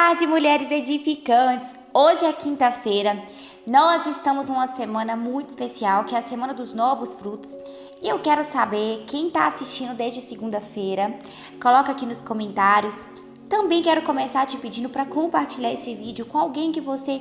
tarde, mulheres edificantes! Hoje é quinta-feira, nós estamos numa semana muito especial, que é a Semana dos Novos Frutos. E eu quero saber quem está assistindo desde segunda-feira, coloca aqui nos comentários. Também quero começar te pedindo para compartilhar esse vídeo com alguém que você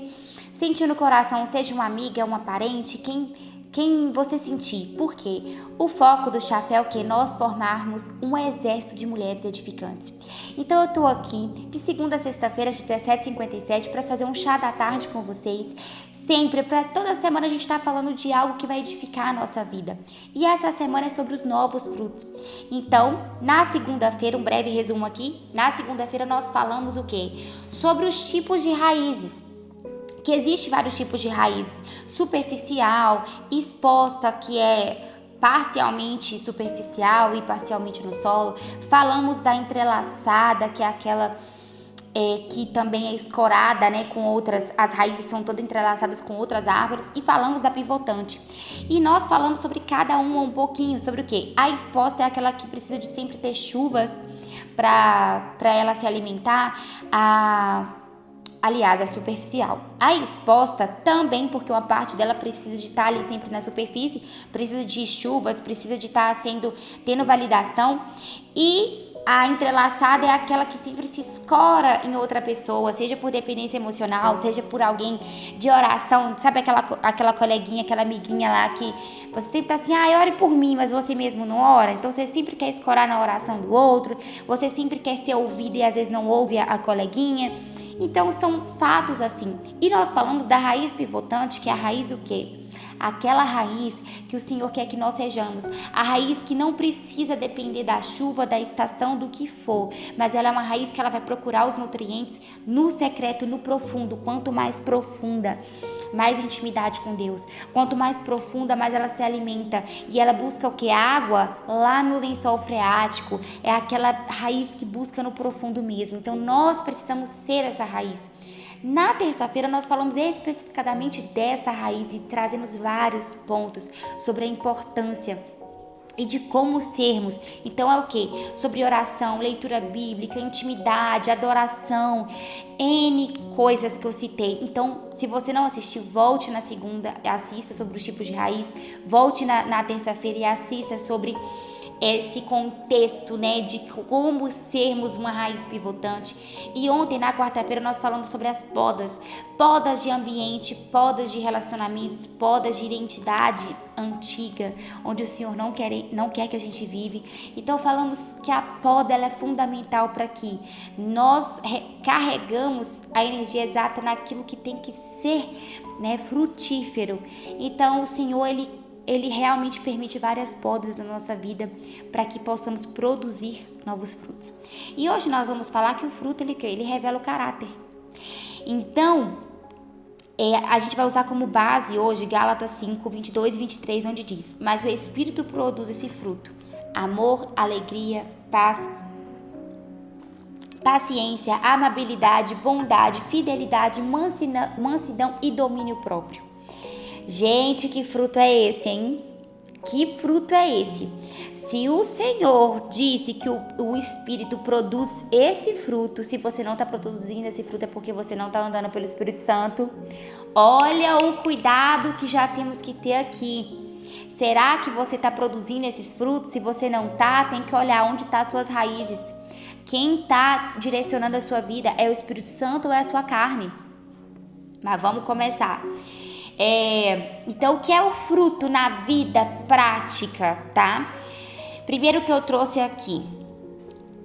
sentiu no coração, seja uma amiga, uma parente, quem você sentir. Porque o foco do chafé é o que? Nós formarmos um exército de mulheres edificantes. Então eu tô aqui de segunda a sexta-feira, às 17h57, para fazer um chá da tarde com vocês. Sempre, para toda semana a gente tá falando de algo que vai edificar a nossa vida. E essa semana é sobre os novos frutos. Então, na segunda-feira, um breve resumo aqui. Na segunda-feira nós falamos o quê? Sobre os tipos de raízes. Que existe vários tipos de raiz: superficial, exposta, que é parcialmente superficial e parcialmente no solo. Falamos da entrelaçada, que é aquela que também é escorada, né, com outras, as raízes são todas entrelaçadas com outras árvores. E falamos da pivotante. E nós falamos sobre cada uma um pouquinho, sobre o que? A exposta é aquela que precisa de sempre ter chuvas para ela se alimentar. Aliás, é superficial. A exposta também, porque uma parte dela precisa de estar ali sempre na superfície, precisa de chuvas, precisa de estar tendo validação. E a entrelaçada é aquela que sempre se escora em outra pessoa, seja por dependência emocional, seja por alguém de oração. Sabe aquela coleguinha, aquela amiguinha lá que você sempre tá assim, ore por mim, mas você mesmo não ora. Então você sempre quer escorar na oração do outro, você sempre quer ser ouvido e às vezes não ouve a coleguinha. Então são fatos assim. E nós falamos da raiz pivotante, que é a raiz o quê? Aquela raiz que o Senhor quer que nós sejamos. A raiz que não precisa depender da chuva, da estação, do que for. Mas ela é uma raiz que ela vai procurar os nutrientes no secreto, no profundo. Quanto mais profunda, mais intimidade com Deus. Quanto mais profunda, mais ela se alimenta. E ela busca o que? Água lá no lençol freático. É aquela raiz que busca no profundo mesmo. Então nós precisamos ser essa raiz. Na terça-feira nós falamos especificadamente dessa raiz e trazemos vários pontos sobre a importância e de como sermos. Então é o que? Sobre oração, leitura bíblica, intimidade, adoração, N coisas que eu citei. Então, se você não assistiu, volte na segunda, assista sobre os tipos de raiz, volte na terça-feira e assista sobre esse contexto, né, de como sermos uma raiz pivotante. E ontem, na quarta-feira, nós falamos sobre as podas de ambiente, podas de relacionamentos, podas de identidade antiga, onde o Senhor não quer que a gente vive. Então falamos que a poda ela é fundamental para que nós carregamos a energia exata naquilo que tem que ser, né, frutífero. Então o Senhor ele realmente permite várias podas na nossa vida para que possamos produzir novos frutos. E hoje nós vamos falar que o fruto ele revela o caráter. Então, a gente vai usar como base hoje Gálatas 5, 22 e 23, onde diz: mas o Espírito produz esse fruto: amor, alegria, paz, paciência, amabilidade, bondade, fidelidade, mansidão e domínio próprio. Gente, que fruto é esse, hein? Que fruto é esse? Se o Senhor disse que o Espírito produz esse fruto, se você não está produzindo esse fruto é porque você não está andando pelo Espírito Santo. Olha o cuidado que já temos que ter aqui. Será que você está produzindo esses frutos? Se você não está, tem que olhar onde estão as suas raízes. Quem está direcionando a sua vida é o Espírito Santo ou é a sua carne? Mas vamos começar. Então, o que é o fruto na vida prática, tá? Primeiro que eu trouxe aqui,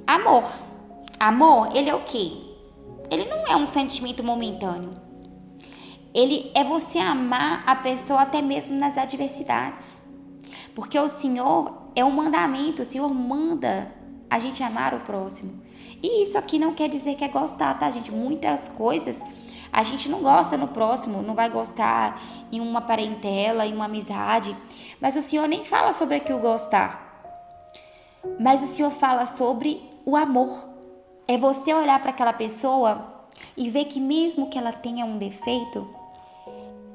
amor. Amor, ele é o quê? Ele não é um sentimento momentâneo. Ele é você amar a pessoa até mesmo nas adversidades. Porque o Senhor é um mandamento, o Senhor manda a gente amar o próximo. E isso aqui não quer dizer que é gostar, tá, gente? Muitas coisas a gente não gosta no próximo, não vai gostar em uma parentela, em uma amizade. Mas o Senhor nem fala sobre aqui o gostar. Mas o Senhor fala sobre o amor. É você olhar para aquela pessoa e ver que mesmo que ela tenha um defeito,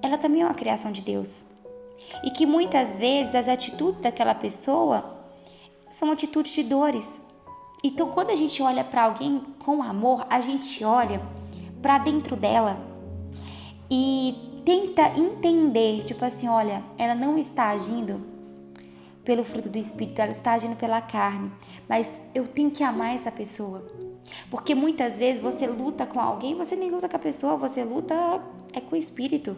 ela também é uma criação de Deus. E que muitas vezes as atitudes daquela pessoa são atitudes de dores. Então, quando a gente olha para alguém com amor, a gente olha para dentro dela e tenta entender, tipo assim, olha, ela não está agindo pelo fruto do Espírito, ela está agindo pela carne, mas eu tenho que amar essa pessoa. Porque muitas vezes você luta com alguém, você nem luta com a pessoa, você luta com o Espírito,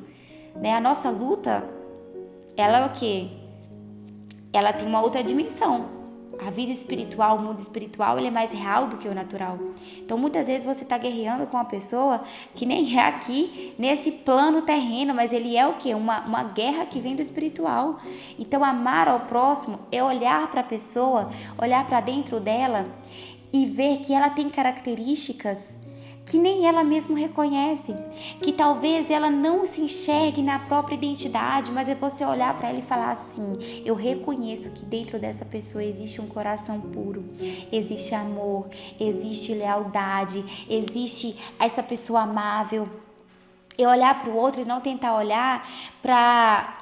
né? A nossa luta, ela é o quê? Ela tem uma outra dimensão. A vida espiritual, o mundo espiritual, ele é mais real do que o natural. Então, muitas vezes você está guerreando com uma pessoa que nem é aqui, nesse plano terreno, mas ele é o quê? Uma guerra que vem do espiritual. Então, amar ao próximo é olhar para a pessoa, olhar para dentro dela e ver que ela tem características que nem ela mesma reconhece, que talvez ela não se enxergue na própria identidade, mas é você olhar para ela e falar assim: eu reconheço que dentro dessa pessoa existe um coração puro, existe amor, existe lealdade, existe essa pessoa amável. Eu olhar para o outro e não tentar olhar para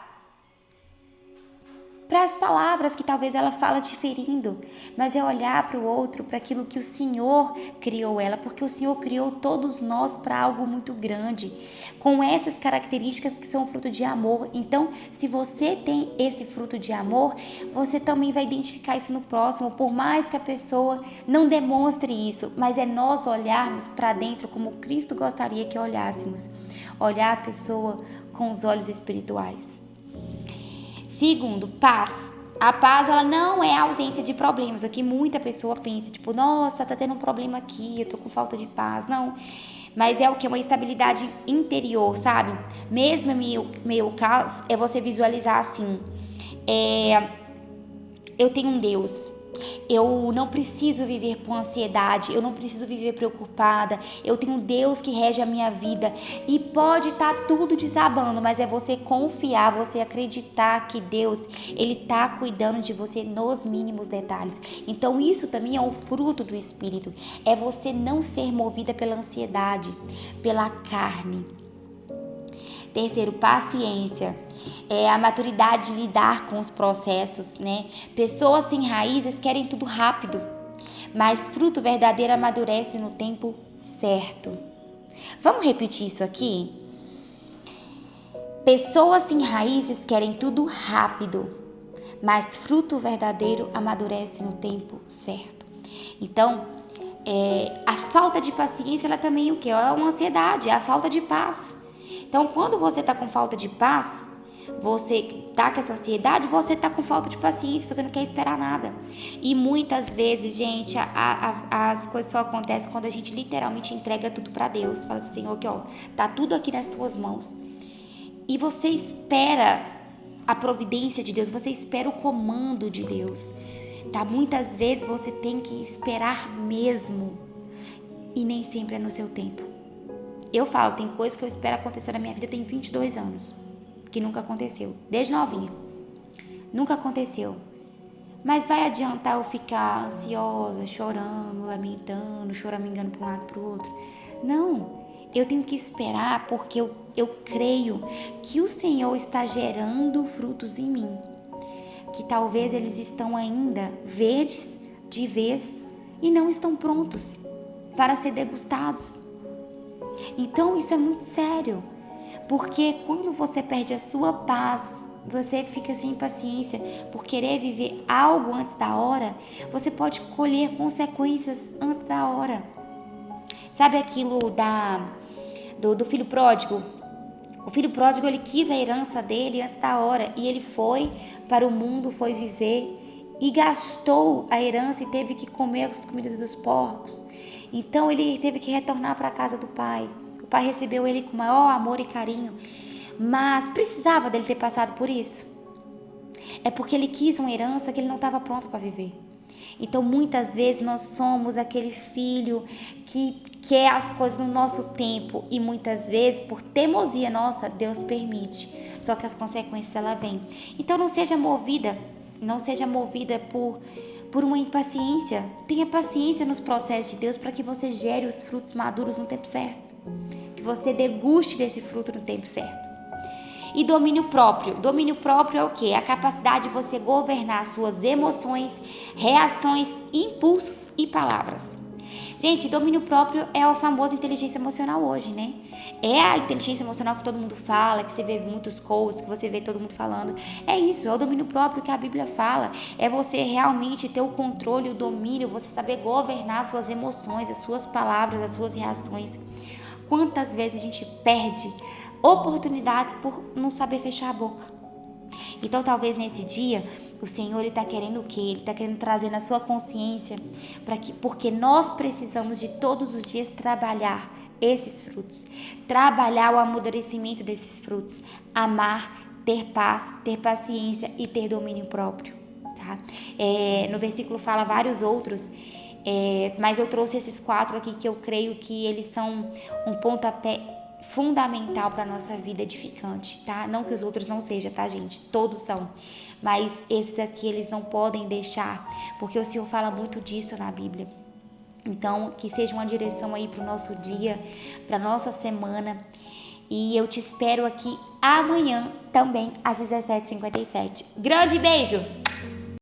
as palavras que talvez ela fala te ferindo, mas é olhar para o outro, para aquilo que o Senhor criou ela, porque o Senhor criou todos nós para algo muito grande, com essas características que são fruto de amor. Então, se você tem esse fruto de amor, você também vai identificar isso no próximo, por mais que a pessoa não demonstre isso, mas é nós olharmos para dentro como Cristo gostaria que olhássemos, olhar a pessoa com os olhos espirituais. Segundo, paz. A paz, ela não é a ausência de problemas. O que muita pessoa pensa, tipo, nossa, tá tendo um problema aqui, eu tô com falta de paz. Não, mas é o que? Uma estabilidade interior, sabe? Mesmo meio caos, é você visualizar assim, eu tenho um Deus. Eu não preciso viver com ansiedade, eu não preciso viver preocupada, eu tenho um Deus que rege a minha vida e pode estar tudo desabando, mas é você confiar, você acreditar que Deus, Ele está cuidando de você nos mínimos detalhes. Então isso também é um fruto do Espírito, é você não ser movida pela ansiedade, pela carne. Terceiro, paciência. É a maturidade de lidar com os processos, né? Pessoas sem raízes querem tudo rápido, mas fruto verdadeiro amadurece no tempo certo. Vamos repetir isso aqui? Pessoas sem raízes querem tudo rápido, mas fruto verdadeiro amadurece no tempo certo. Então, a falta de paciência, ela também é o quê? É uma ansiedade, é a falta de paz. Então, quando você está com falta de paz, você tá com essa ansiedade, você tá com falta de paciência, você não quer esperar nada. E muitas vezes, gente, as coisas só acontecem quando a gente literalmente entrega tudo para Deus. Fala assim, Senhor, ó, tá tudo aqui nas tuas mãos. E você espera a providência de Deus, você espera o comando de Deus. Tá? Muitas vezes você tem que esperar mesmo. E nem sempre é no seu tempo. Eu falo, tem coisas que eu espero acontecer na minha vida, eu tenho 22 anos. Que nunca aconteceu, desde novinha, nunca aconteceu, mas vai adiantar eu ficar ansiosa, chorando, lamentando, choramingando para um lado para o outro? Não, eu tenho que esperar porque eu creio que o Senhor está gerando frutos em mim, que talvez eles estão ainda verdes de vez e não estão prontos para ser degustados. Então isso é muito sério. Porque quando você perde a sua paz, você fica sem paciência por querer viver algo antes da hora, você pode colher consequências antes da hora. Sabe aquilo do filho pródigo? O filho pródigo, ele quis a herança dele antes da hora e ele foi para o mundo, foi viver e gastou a herança e teve que comer as comidas dos porcos. Então ele teve que retornar para a casa do pai. O pai recebeu ele com maior amor e carinho, mas precisava dele ter passado por isso. É porque ele quis uma herança que ele não estava pronto para viver. Então muitas vezes nós somos aquele filho que quer as coisas no nosso tempo e muitas vezes por teimosia nossa Deus permite, só que as consequências ela vêm. Então não seja movida por uma impaciência. Tenha paciência nos processos de Deus para que você gere os frutos maduros no tempo certo, que você deguste desse fruto no tempo certo. E domínio próprio. Domínio próprio é o quê? A capacidade de você governar suas emoções, reações, impulsos e palavras. Gente, domínio próprio é a famosa inteligência emocional hoje, né? É a inteligência emocional que todo mundo fala, que você vê muitos coaches, que você vê todo mundo falando. É isso, é o domínio próprio que a Bíblia fala. É você realmente ter o controle, o domínio, você saber governar as suas emoções, as suas palavras, as suas reações. Quantas vezes a gente perde oportunidades por não saber fechar a boca? Então, talvez nesse dia, o Senhor está querendo o quê? Ele está querendo trazer na sua consciência, porque nós precisamos de todos os dias trabalhar esses frutos, trabalhar o amadurecimento desses frutos, amar, ter paz, ter paciência e ter domínio próprio. Tá? No versículo fala vários outros, mas eu trouxe esses 4 aqui que eu creio que eles são um pontapé fundamental para a nossa vida edificante, tá? Não que os outros não sejam, tá, gente? Todos são. Mas esses aqui, eles não podem deixar, porque o Senhor fala muito disso na Bíblia. Então, que seja uma direção aí para o nosso dia, para nossa semana. E eu te espero aqui amanhã também às 17h57. Grande beijo!